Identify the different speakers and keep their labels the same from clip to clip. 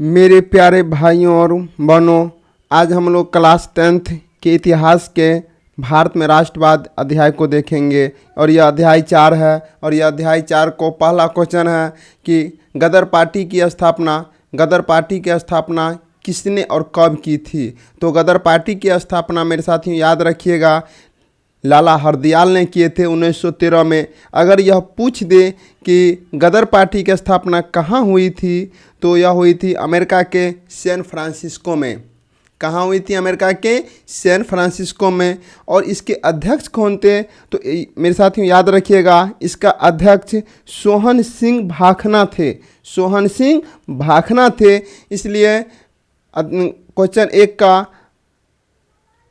Speaker 1: मेरे प्यारे भाइयों और बहनों, आज हम लोग क्लास 10th के इतिहास के भारत में राष्ट्रवाद अध्याय को देखेंगे और यह अध्याय 4 है। और यह अध्याय 4 को पहला क्वेश्चन है कि गदर पार्टी की स्थापना किसने और कब की थी। तो गदर पार्टी की स्थापना मेरे साथियों याद रखिएगा लाला हरदयाल ने किए थे 1913 में। अगर यह पूछ दे कि गदर पार्टी की स्थापना कहाँ हुई थी तो यह हुई थी अमेरिका के सैन फ्रांसिस्को में। कहाँ हुई थी? अमेरिका के सैन फ्रांसिस्को में। और इसके अध्यक्ष कौन थे? तो मेरे साथियों याद रखिएगा इसका अध्यक्ष सोहन सिंह भाखना थे। सोहन सिंह भाखना थे। इसलिए क्वेश्चन 1 का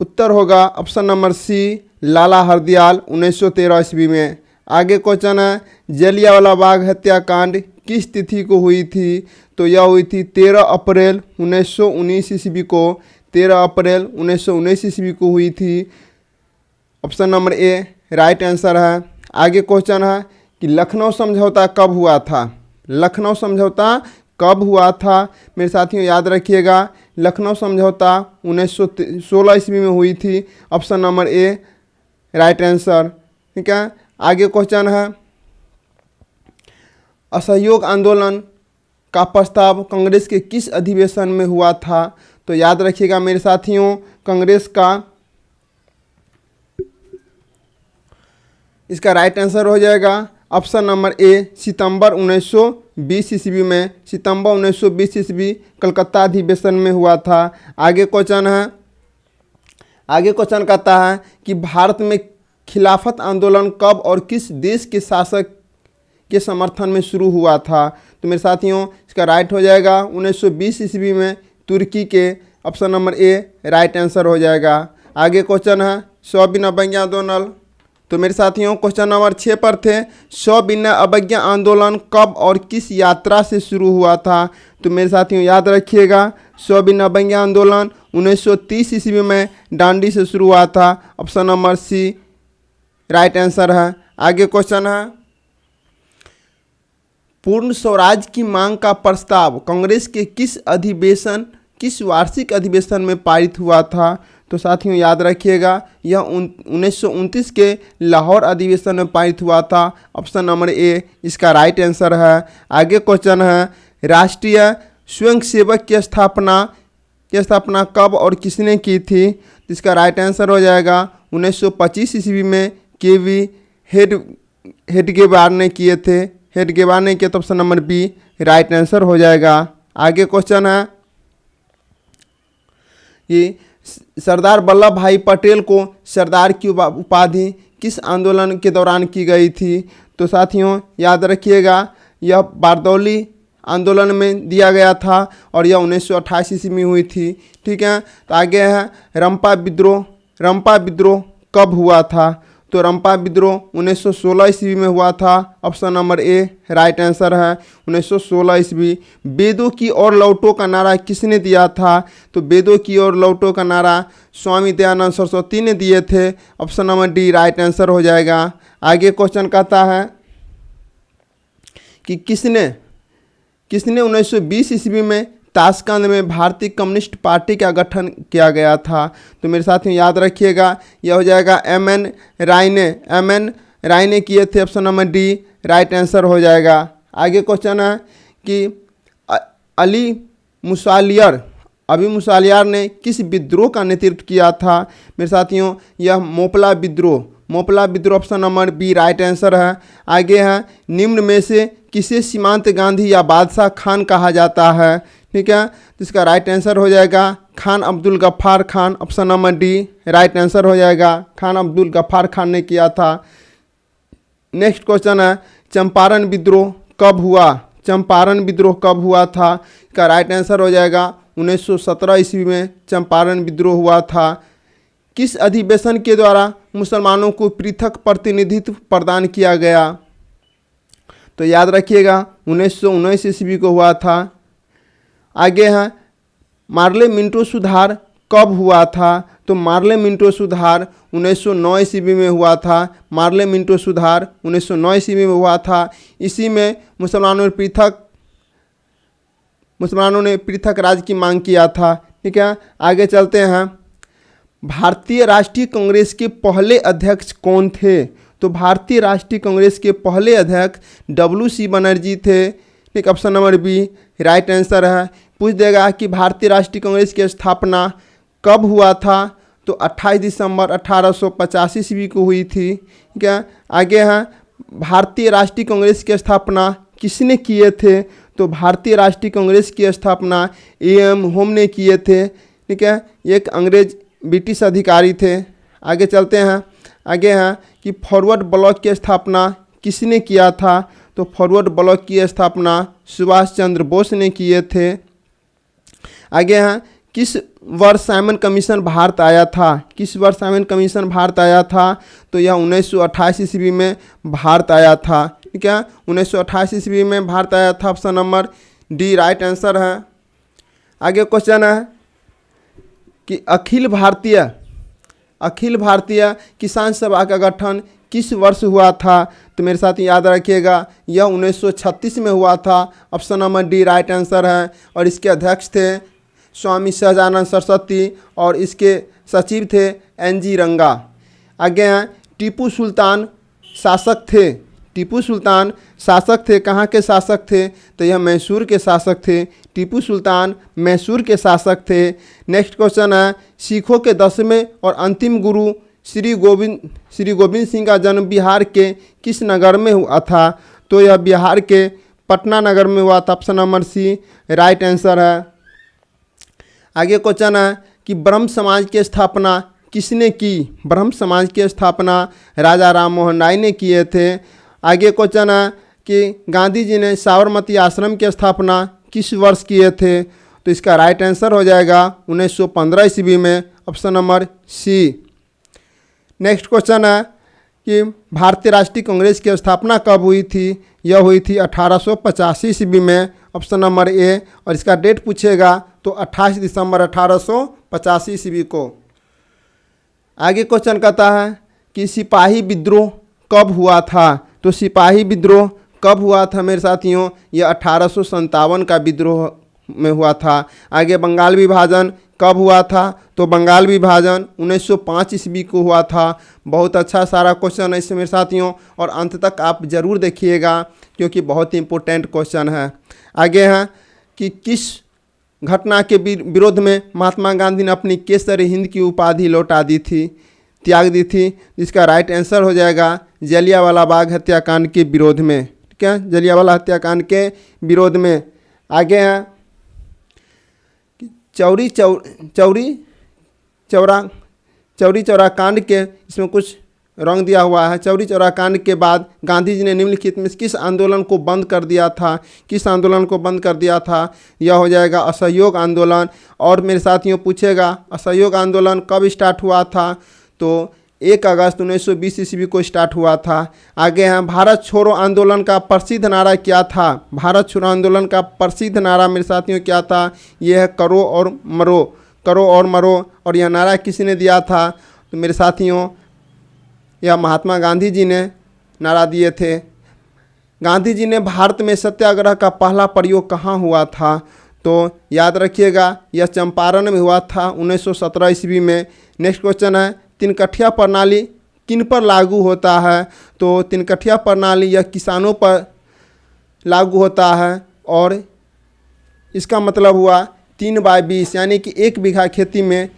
Speaker 1: उत्तर होगा ऑप्शन नंबर सी, लाला हरदयाल 1913 ईस्वी में। आगे क्वेश्चन है जलियांवाला बाग हत्याकांड किस तिथि को हुई थी। तो यह हुई थी 13 अप्रैल 1919 ईस्वी को। 13 अप्रैल 1919 ईस्वी को हुई थी। Option number A right answer है। आगे क्वेश्चन है कि लखनऊ समझौता कब हुआ था। लखनऊ समझौता कब हुआ था? मेरे साथियों याद रखिएगा लखनऊ समझौता 1916 ईस्वी में हुई थी। Option number A right answer. ठीक है। आगे क्वेश्चन है असहयोग आंदोलन का प्रस्ताव कांग्रेस के किस अधिवेशन में हुआ था। तो याद रखिएगा मेरे साथियों कांग्रेस का इसका राइट आंसर हो जाएगा ऑप्शन नंबर ए सितंबर 1920 ईस्वी में। सितंबर 1920 ईस्वी कलकत्ता अधिवेशन में हुआ था। आगे क्वेश्चन कहता है कि भारत में खिलाफत आंदोलन कब और किस देश के शासक के समर्थन में शुरू हुआ था। तो मेरे साथियों इसका राइट हो जाएगा 1920 ईस्वी में तुर्की के। Option number A right answer हो जाएगा। आगे क्वेश्चन है सविनय अवज्ञा आंदोलन। तो मेरे साथियों क्वेश्चन नंबर 6 पर थे सविनय अवज्ञा आंदोलन कब और किस यात्रा से शुरू हुआ था। तो मेरे साथियों याद रखिएगा सविनय अवज्ञा आंदोलन 1930 ईस्वी में दांडी से शुरू हुआ था। Option number C right answer है। आगे क्वेश्चन है पूर्ण स्वराज की मांग का प्रस्ताव कांग्रेस के किस वार्षिक अधिवेशन में पारित हुआ था। तो साथियों याद रखिएगा यह 1929 के लाहौर अधिवेशन में पारित हुआ था। ऑप्शन नंबर ए इसका राइट आंसर है। आगे क्वेश्चन है राष्ट्रीय स्वयंसेवक की स्थापना कब और किसने की थी। इसका राइट आंसर हो जाएगा 1925 ईस्वी में केवी हेडगेवार ने किए थे। हेडगेवार ने किया तो option number B right answer हो जाएगा। आगे क्वेश्चन है कि सरदार वल्लभ भाई पटेल को सरदार की उपाधि किस आंदोलन के दौरान की गई थी। तो साथियों याद रखिएगा यह बारदौली आंदोलन में दिया गया था और यह 1928 ईस्वी में हुई थी। ठीक है। तो आगे है रंपा विद्रोह कब हुआ था। तो रंपा विद्रोह 1916 ईस्वी में हुआ था। Option number A right answer है 1916 ईस्वी। वेदों की ओर लौटो का नारा किसने दिया था। तो वेदों की ओर लौटो का नारा स्वामी दयानंद सरस्वती ने दिए थे। Option number D right answer हो जाएगा। आगे क्वेश्चन कहता है कि किसने 1920 ईस्वी में ताशकंद में भारतीय कम्युनिस्ट पार्टी का गठन किया गया था। तो मेरे साथियों याद रखिएगा यह हो जाएगा एम.एन. राय ने किए थे। Option number D right answer हो जाएगा। आगे क्वेश्चन है कि अभी मुसालियार ने किस विद्रोह का नेतृत्व किया था। मेरे साथियों यह मोपला विद्रोह option number B right answer है। आगे है निम्न में से किसे सीमांत गांधी या बादशाह खान कहा जाता है। ठीक है। तो इसका राइट आंसर हो जाएगा Khan Abdul Ghaffar Khan. Option number D right answer हो जाएगा। खान अब्दुल गफ्फार खान ने किया था। नेक्स्ट क्वेश्चन है चंपारण विद्रोह कब हुआ था। इसका राइट आंसर हो जाएगा 1917 ईस्वी में चंपारण विद्रोह हुआ था। किस अधिवेशन के द्वारा मुसलमानों को पृथक प्रतिनिधित्व प्रदान किया गया। तो याद रखिएगा 1919 ईस्वी को हुआ था। आगे है मार्ले मिंटो सुधार कब हुआ था। तो मार्ले मिंटो सुधार 1909 ईस्वी में हुआ था। मार्ले मिंटो सुधार 1909 ईस्वी में हुआ था। इसी में मुसलमानों में पृथक मुसलमानों ने पृथक राज्य की मांग किया था। ठीक है, आगे चलते हैं। भारतीय राष्ट्रीय कांग्रेस के पहले अध्यक्ष कौन थे? तो भारतीय राष्ट्रीय कांग्रेस के पहले अध्यक्ष WC बनर्जी थे। ठीक, option number B right answer है। पूछ देगा कि भारतीय राष्ट्रीय कांग्रेस की स्थापना कब हुआ था? तो 28 दिसंबर 1885 ईस्वी को हुई थी। ठीक है, आगे हैं भारतीय राष्ट्रीय कांग्रेस की स्थापना किसने किए थे? तो भारतीय राष्ट्रीय कांग्रेस की स्थापना AM होम ने किए थे। ठीक है, एक अंग्रेज ब्रिटिश अधिकारी थे। आगे चलते हैं। आगे हैं कि फॉरवर्ड ब्लॉक की स्थापना किसने किया था? तो फॉरवर्ड ब्लॉक की स्थापना सुभाष चंद्र बोस ने किए थे। आगे हैं किस वर्ष साइमन कमीशन भारत आया था? किस वर्ष साइमन कमीशन भारत आया था? तो यह 1928 ईस्वी में भारत आया था। ठीक है, 1928 ईस्वी में भारत आया था। Option number D right answer है। आगे क्वेश्चन है कि अखिल भारतीय किसान सभा का गठन किस वर्ष हुआ था? तो मेरे साथ याद रखिएगा, यह 1936 में हुआ था। Option number D right answer है। और इसके अध्यक्ष थे स्वामी सहजानंद सरस्वती और इसके सचिव थे NG रंगा। आगे हैं टीपू सुल्तान शासक थे। टीपू सुल्तान शासक थे, कहाँ के शासक थे? तो यह मैसूर के शासक थे। टीपू सुल्तान मैसूर के शासक थे। नेक्स्ट क्वेश्चन है सिखों के 10वें और अंतिम गुरु श्री गोविंद सिंह का जन्म बिहार के किस नगर में हुआ था? तो यह बिहार के पटना नगर में हुआ था। Option number C right answer है। आगे क्वेश्चन है कि ब्रह्म समाज की स्थापना किसने की? ब्रह्म समाज की स्थापना राजा राम मोहन राय ने किए थे। आगे क्वेश्चन है कि गांधी जी ने साबरमती आश्रम की स्थापना किस वर्ष किए थे? तो इसका राइट आंसर हो जाएगा 1915 ईस्वी में। Option number C. Next question है कि भारतीय राष्ट्रीय कांग्रेस की स्थापना कब हुई थी? यह हुई थी 1885 ईस्वी में। Option number A. और इसका डेट पूछेगा तो 28 दिसंबर 1885 ईस्वी को। आगे क्वेश्चन कहता है कि सिपाही विद्रोह कब हुआ था? तो सिपाही विद्रोह कब हुआ था मेरे साथियों? यह 1857 का विद्रोह में हुआ था। आगे बंगाल विभाजन कब हुआ था? तो बंगाल विभाजन 1905 ईस्वी को हुआ था। बहुत अच्छा सारा क्वेश्चन है इसमें मेरे साथियों, और अंत तक आप ज़रूर देखिएगा क्योंकि बहुत ही इंपॉर्टेंट क्वेश्चन है। आगे हैं कि किस घटना के विरोध में महात्मा गांधी ने अपनी केसर हिंद की उपाधि लौटा दी थी, त्याग दी थी? इसका राइट आंसर हो जाएगा जलियांवाला बाग हत्याकांड के विरोध में। ठीक है, जलियांवाला हत्याकांड के विरोध में। आगे हैं चौरी चौरा कांड के, इसमें कुछ रंग दिया हुआ है। चौरी चौरा कांड के बाद गांधी जी ने निम्नलिखित में किस आंदोलन को बंद कर दिया था? किस आंदोलन को बंद कर दिया था? यह हो जाएगा असहयोग आंदोलन। और मेरे साथियों पूछेगा असहयोग आंदोलन कब स्टार्ट हुआ था? तो 1 अगस्त 1920 ईस्वी को स्टार्ट हुआ था। आगे हैं भारत छोड़ो आंदोलन का प्रसिद्ध नारा क्या था? भारत छोड़ो आंदोलन का प्रसिद्ध नारा मेरे साथियों क्या था? यह है करो और मरो, करो और मरो। और यह नारा किसने दिया था? तो मेरे साथियों यह महात्मा गांधी जी ने नारा दिए थे। गांधी जी ने भारत में सत्याग्रह का पहला प्रयोग कहाँ हुआ था? तो याद रखिएगा यह चंपारण में हुआ था 1917 ईस्वी में। नेक्स्ट क्वेश्चन है तिनकठिया प्रणाली किन पर लागू होता है? तो तिनकठिया प्रणाली यह किसानों पर लागू होता है और इसका मतलब हुआ 3/20 यानी कि 1 बीघा खेती में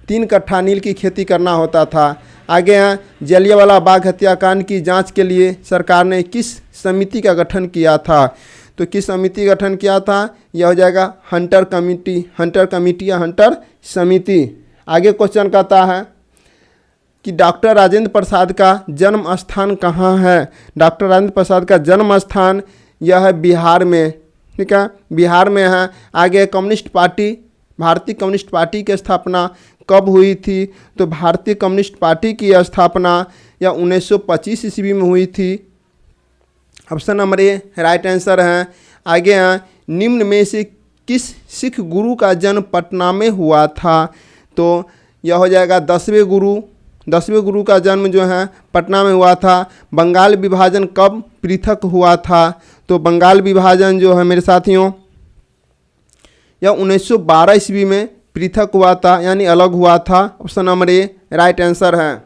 Speaker 1: 3 कट्ठा नील की खेती करना होता था। आगे हैं जलियांवाला बाग हत्याकांड की जांच के लिए सरकार ने किस समिति का गठन किया था? तो किस समिति का गठन किया था? यह हो जाएगा हंटर कमेटी या हंटर समिति। आगे क्वेश्चन कहता है कि डॉक्टर राजेंद्र प्रसाद का जन्म स्थान कहाँ है? डॉक्टर राजेंद्र प्रसाद का जन्म स्थान यह है बिहार में। ठीक है, बिहार में है। आगे कम्युनिस्ट पार्टी, भारतीय कम्युनिस्ट पार्टी की स्थापना कब हुई थी? तो भारतीय कम्युनिस्ट पार्टी की स्थापना यह 1925 ईस्वी में हुई थी। Option number A right answer है। आगे हैं निम्न में से किस सिख गुरु का जन्म पटना में हुआ था? तो यह हो जाएगा 10वें गुरु का जन्म जो है पटना में हुआ था। बंगाल विभाजन कब पृथक हुआ था? तो बंगाल विभाजन जो है मेरे साथियों यह 1912 ईस्वी में पृथक हुआ था, यानी अलग हुआ था। Option number A right answer है।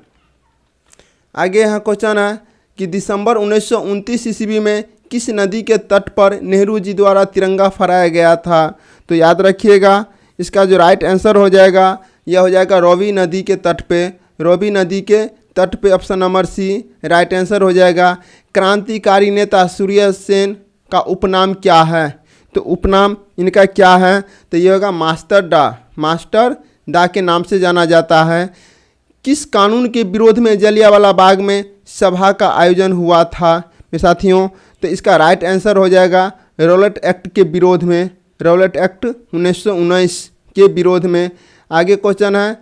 Speaker 1: आगे यहाँ क्वेश्चन है कि दिसंबर 1929 ईस्वी में किस नदी के तट पर नेहरू जी द्वारा तिरंगा फहराया गया था? तो याद रखिएगा, इसका जो राइट आंसर हो जाएगा यह हो जाएगा रावी नदी के तट पे। रावी नदी के तट पे option number C right answer हो जाएगा। क्रांतिकारी नेता सूर्य सेन का उपनाम क्या है? तो उपनाम इनका क्या है? तो ये होगा मास्टर डा। मास्टर डा के नाम से जाना जाता है। किस कानून के विरोध में जलियांवाला बाग में सभा का आयोजन हुआ था मेरे साथियों? तो इसका राइट आंसर हो जाएगा रॉलेट एक्ट के विरोध में। रॉलेट एक्ट 1919 के विरोध में। आगे क्वेश्चन है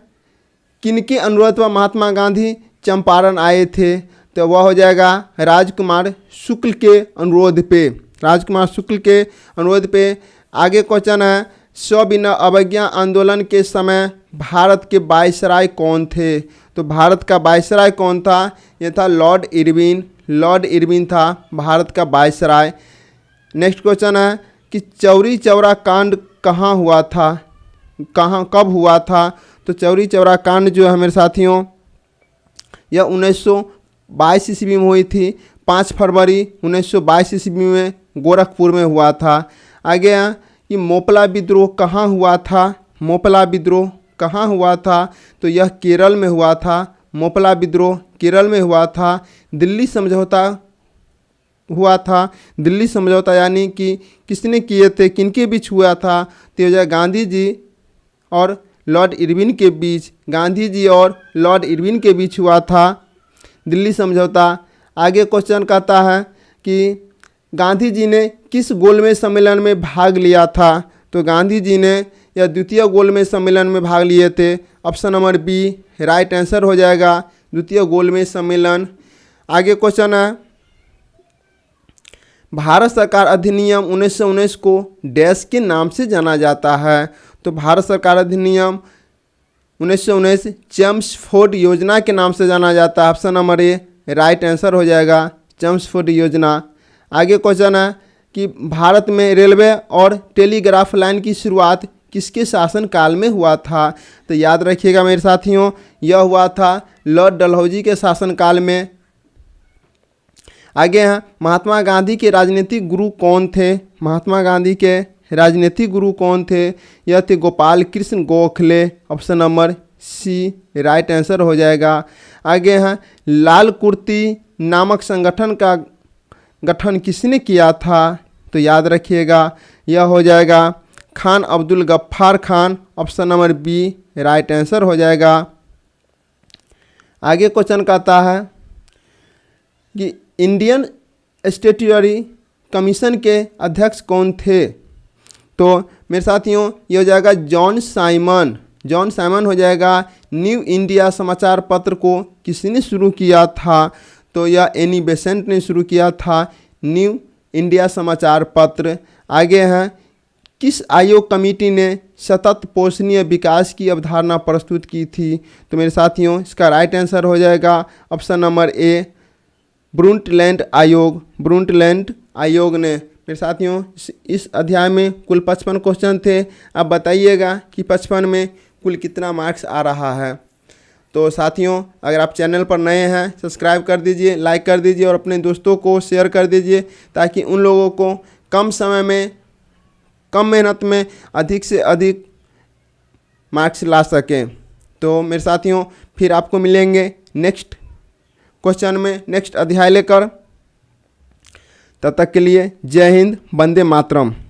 Speaker 1: किनके अनुरोध पर महात्मा गांधी चंपारण आए थे? तो वह हो जाएगा राजकुमार शुक्ल के अनुरोध पे। राजकुमार शुक्ल के अनुरोध पे। आगे क्वेश्चन है सविनय अवज्ञा आंदोलन के समय भारत के वायसराय कौन थे? तो भारत का वायसराय कौन था? यह था लॉर्ड इरविन। लॉर्ड इरविन था भारत का वायसराय। नेक्स्ट क्वेश्चन है कि चौरी चौरा कांड कहाँ हुआ था? कब हुआ था? तो चौरी चौरा कांड जो है मेरे साथियों यह 1922 ईस्वी में हुई थी। 5 फरवरी 1922 ईस्वी में गोरखपुर में हुआ था। आगे ये मोपला विद्रोह कहाँ हुआ था? मोपला विद्रोह कहाँ हुआ था? तो यह केरल में हुआ था। मोपला विद्रोह केरल में हुआ था। दिल्ली समझौता हुआ था। दिल्ली समझौता यानी कि किसने किए थे, किनके बीच हुआ था? तो यह गांधी जी और लॉर्ड इरविन के बीच। गांधी जी और लॉर्ड इरविन के बीच हुआ था दिल्ली समझौता। आगे क्वेश्चन कहता है कि गांधी जी ने किस गोलमेज सम्मेलन में भाग लिया था? तो गांधी जी ने यह द्वितीय गोलमेज सम्मेलन में भाग लिए थे। Option number B right answer हो जाएगा, द्वितीय गोलमेज सम्मेलन। आगे क्वेश्चन है भारत सरकार अधिनियम 1919 को डैश के नाम से जाना जाता है? तो भारत सरकार अधिनियम 1919 चेम्सफोर्ड योजना के नाम से जाना जाता है। Option number A right answer हो जाएगा, चेम्सफोर्ड योजना। आगे क्वेश्चन है कि भारत में रेलवे और टेलीग्राफ लाइन की शुरुआत किसके शासनकाल में हुआ था? तो याद रखिएगा मेरे साथियों, यह हुआ था लॉर्ड डलहौजी के शासनकाल में। आगे हैं महात्मा गांधी के राजनीतिक गुरु कौन थे? महात्मा गांधी के राजनीतिक गुरु कौन थे? यह थे Gopal Krishna Gokhale. Option number C right answer हो जाएगा। आगे हैं लाल कुर्ती नामक संगठन का गठन किसने किया था? तो याद रखिएगा यह हो जाएगा Khan Abdul Ghaffar Khan. Option number B right answer हो जाएगा। आगे क्वेश्चन कहता है कि इंडियन स्टैट्यूटरी कमीशन के अध्यक्ष कौन थे? तो मेरे साथियों ये हो जाएगा जॉन साइमन। जॉन साइमन हो जाएगा। न्यू इंडिया समाचार पत्र को किसने शुरू किया था? तो यह एनी बेसेंट ने शुरू किया था न्यू इंडिया समाचार पत्र। आगे हैं किस आयोग कमेटी ने सतत पोषणीय विकास की अवधारणा प्रस्तुत की थी? तो मेरे साथियों इसका राइट आंसर हो जाएगा ऑप्शन नंबर ए ब्रुंटलैंड आयोग। ब्रुंटलैंड आयोग ने। मेरे साथियों इस अध्याय में कुल 55 क्वेश्चन थे। अब बताइएगा कि 55 में कुल कितना मार्क्स आ रहा है। तो साथियों अगर आप चैनल पर नए हैं सब्सक्राइब कर दीजिए, लाइक कर दीजिए और अपने दोस्तों को शेयर कर दीजिए ताकि उन लोगों को कम समय में कम मेहनत में अधिक से अधिक मार्क्स ला सकें। तो मेरे साथियों फिर आपको मिलेंगे नेक्स्ट क्वेश्चन में, नेक्स्ट अध्याय लेकर। तब तक के लिए जय हिंद, वंदे मातरम।